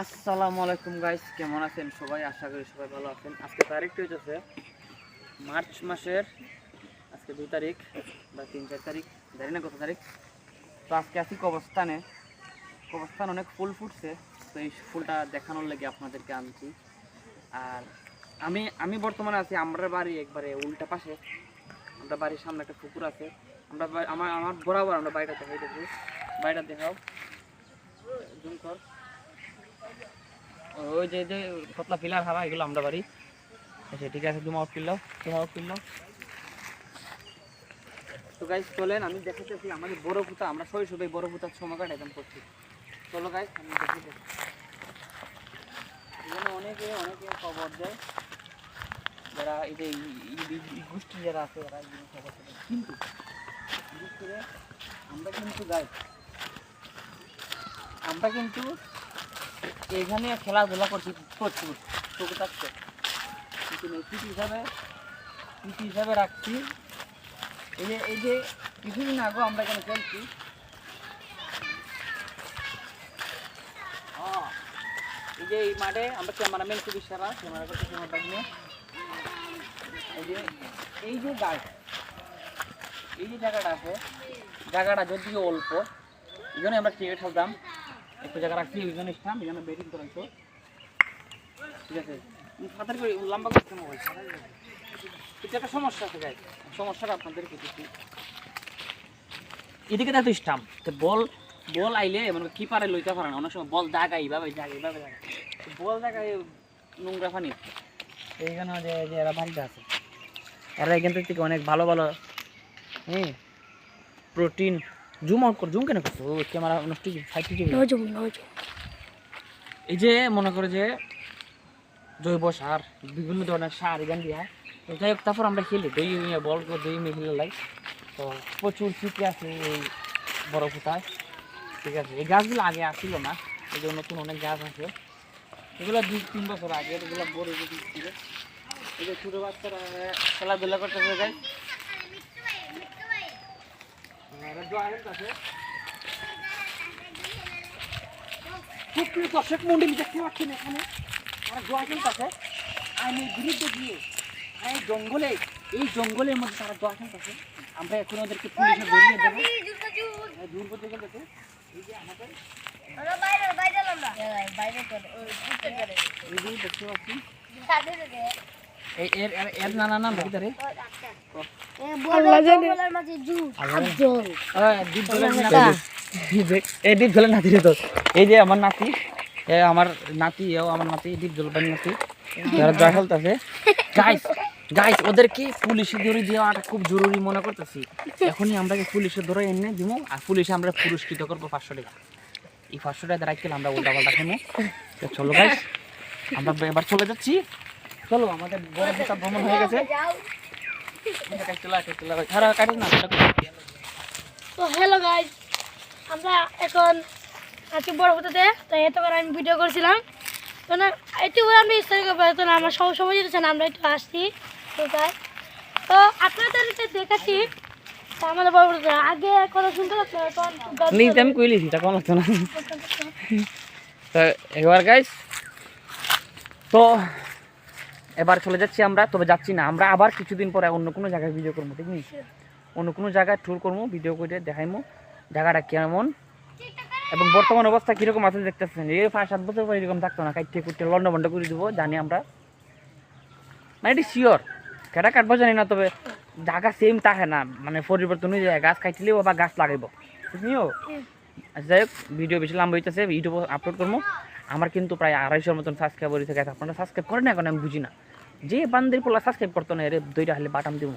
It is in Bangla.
আসসালামু আলাইকুম গাইস, কেমন আছেন সবাই? আশা করি সবাই ভালো আছেন। আজকে তারিখটি হচ্ছে মার্চ মাসের আজকে 2 তারিখ বা 3-4 তারিখ, জানি না কত তারিখ। তো আজকে আছি কবরস্থানে। কবরস্থান অনেক ফুল ফুটছে, তো এই ফুলটা দেখানোর লেগে আপনাদেরকে আনছি। আর আমি আমি বর্তমানে আছি আমরা বাড়ি একবারে উল্টা পাশে। আমরা বাড়ির সামনে একটা পুকুর আছে। আমরা আমার আমার বরাবর আমরা বাড়িটা দেখাই দেবো। বাড়িটা দেখাও, জুম কর। ওই যে যে কতলা পিলার হারা এগুলো আমরা বাড়ি। আচ্ছা ঠিক আছে, জুম আউট করলাম। তো গাইস চলেন, আমি দেখাতেছি আমাদের বড় পুতা। আমরা শৈশবে বড় পুতার সময় কাটাইতাম করছি। চলো গাইস, আমি দেখাতে। এখানে অনেকে খবর দেয়, যারা এই যে গোষ্ঠী যারা আছে তারা এই খবর দেয়। কিন্তু বিশেষ করে আমরা কিন্তু এখানে খেলাধুলা করছি প্রচুর, চোখে থাকছে। কিন্তু স্মৃতি হিসাবে রাখছি। এই যে কিছুদিন আগেও আমরা এখানে খেলছি। এই যে এই মাঠে আমরা ক্যামেরাম্যান খুবই সারা ক্যামেরা করতে ক্যামেরা নিয়ে এই যে এই যে জায়গাটা আছে, জায়গাটা যদিও অল্প, এখানে আমরা ক্রিকেট খেলতাম। একটু জায়গা রাখছি, ওইখানে ইসলাম এখানে ব্যাটিং করাইছো। ঠিক আছে, সাঁতার করে লম্বা করতে মোবাইল এটা একটা সমস্যা আছে গাইস। সমস্যাটা আপনাদের কিছু এদিকে দেখো স্টাম্প বল আইলে মানে কিপারে লইতে পারে না। অনেক সময় বল দাগা এইভাবে বল দাগায় নোংরা পানি। এইখানে যে এরা বাড়িতে আছে, এরা এখান থেকে অনেক ভালো প্রোটিন। জুম আউট কর, জুম কেন করছো? ক্যামেরা নষ্ট এই যে মনে করে যে জৈব সার, বিভিন্ন ধরনের সার এখান দিয়ে। যাই হোক, তারপর আমরা খেলি বল খেলে লাই। তো প্রচুর স্মৃতি আছে এই বড় কোথায়। ঠিক আছে, এই গাছগুলো আগে আসছিল না, এই যে নতুন অনেক গাছ আছে। এগুলো 2-3 বছর আগে, এগুলো বড় ছিল। এই যে ছোটো বাচ্চারা খেলাধুলা করতেছে গাছ। খুব প্রিয় দর্শক মন্ডলী, দেখতে পাচ্ছেন এখানে জোয়া খেলতেছে। আমি বিরুদ্ধে গিয়ে এই জঙ্গলের মধ্যে তারা জোয়া খেলতেছে। আমরা এখন ওদেরকে পুলিশে ধরিয়ে দেবো। দূর করতে গেছে এই যে আমাদের দেখতে পাচ্ছি এর নানা নাম ভিতরে এই যে আমার নাতি, আমার নাতি দ্বীপ জলপাই নাতি, যারা জয় খেলতেছে। গাইস ওদেরকে পুলিশে ধরে দেওয়াটা খুব জরুরি মনে করতেছি। এখনই আমরা পুলিশে ধরে এনে দিব, আর পুলিশে আমরা পুরস্কৃত করবো 500 টাকা। এই 500 টাকা রাখলে আমরা উল্টা পাল্টা খাবো। চলো গাইস, আমরা এবার চলে যাচ্ছি। চলো, আমাদের বড় একটা ভ্রমণ হয়ে গেছে। তো হ্যালো গাইস, আমরা এখন আছি বড় হতে। তো এত করে আমি ভিডিও করছিলাম, তো না একটু আমি স্টার্ট করবো। তো না আমার সময় যেতেছে না, আমরা একটু আসছি। তো তাই তো আপনাদেরকে দেখাচ্ছি আমাদের বড় আগে কথা শুনতে আমি কইলি সেটা কম লাগতো না। তো এবার গাইস, তো এবার চলে যাচ্ছি আমরা। তবে যাচ্ছি না, আমরা আবার কিছুদিন পরে অন্য কোনো জায়গায় ভিডিও করবো। ঠিক আছে, অন্য কোনো জায়গায় ট্যুর করবো, ভিডিও করে দেখাইমো জায়গাটা কেমন এবং বর্তমান অবস্থা কীরকম আছে দেখতেছেন। এই 5-7 বছর পর এরকম থাকতো না, কাটতে কুটতে লন্ডভন্ড করে দেবো জানি আমরা, মানে এটি শিওর। কেটা কাটবো জানি না, তবে জায়গা সেম থাকে না, মানে পরিবর্তন হয়ে যায়। গাছ কাটলেও বা গাছ লাগাইব, বুঝলিও। আচ্ছা যাই হোক, ভিডিও বেশি লম্বা হইতেছে, ইউটিউবে আপলোড করবো। আমার কিন্তু প্রায় 250-র মতন সাবস্ক্রাইবার হয়েছে। গেছে আপনারা সাবস্ক্রাইব করেন না, এখন আমি বুঝি না যে বান্দির পোলা সাবস্ক্রাইব করতো না, এর 2টা হলে বাটাম দিব।